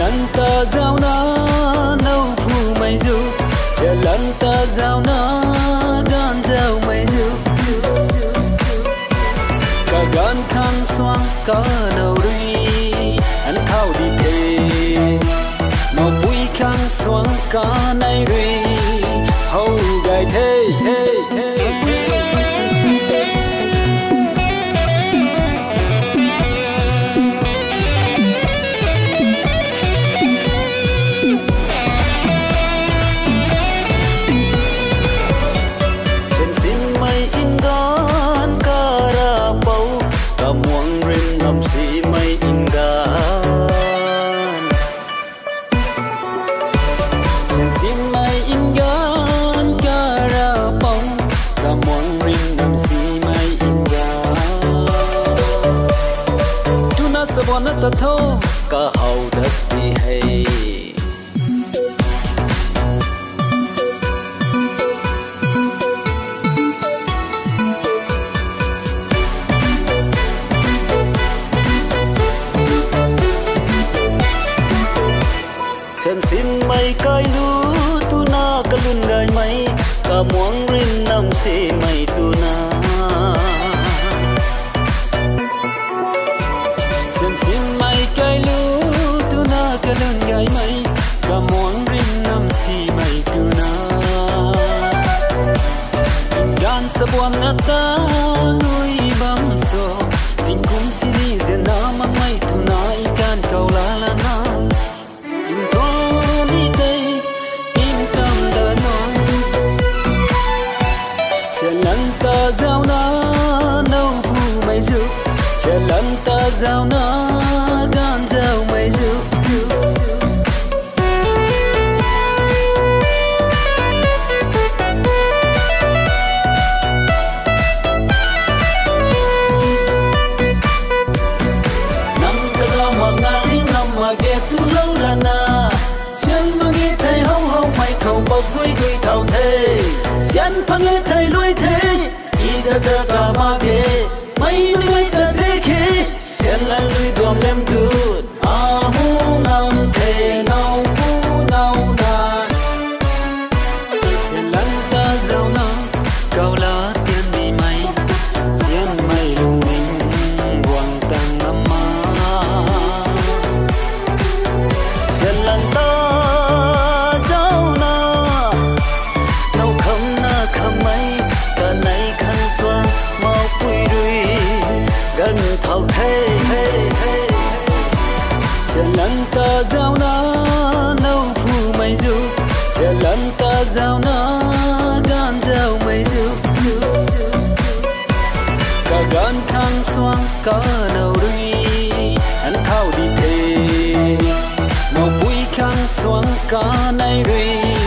lần ta giao na nâu phu mây du lần ta giao na gan giao mây du cả gan khang xoang cả nâu ri anh thao đi thề mà bụi khang xoang cả nay ri hầu gai thề thề thề Sabon ta tho ka hau dat đi hay chân xin mây kai lu tu na ka lun gai mai ka muang rin nam se mai tu na chân xin mai kai lu tu na ka lun gai mai ka muang rin nam si mai tu na gan sa buan na ta nui bam so ting kum si ni zen na mang mai tu na ikan kau la la na in to ni dei in tam da non chelan ta giao na nâu phu mai du lần ta giao na gan giao mây du năm ta giao mặc na ri năm mà ghé tu lâu là na chân mà nghe thầy hông hông mày khẩu bọc gối gối thảo thề chân mà nghe thầy lôi thế ý ra ta cả ma thế mày nuôi ta thế khi sen lan lui đom lem good amu nam the nau pu nau na sen lan ta giao na cao lá tiền mi mày sen mày lung minh quang tang nam ma sen lan ta giao na nâu khăm na khăm mày cả này khăn xoang mau quy đuôi gần thao thế lần ta giao na nâu phu mây du lần ta giao na gan giao mây du cả gan khang xoang cả nâu ri anh thao đi thề mà bụi khang xoang cả nay ri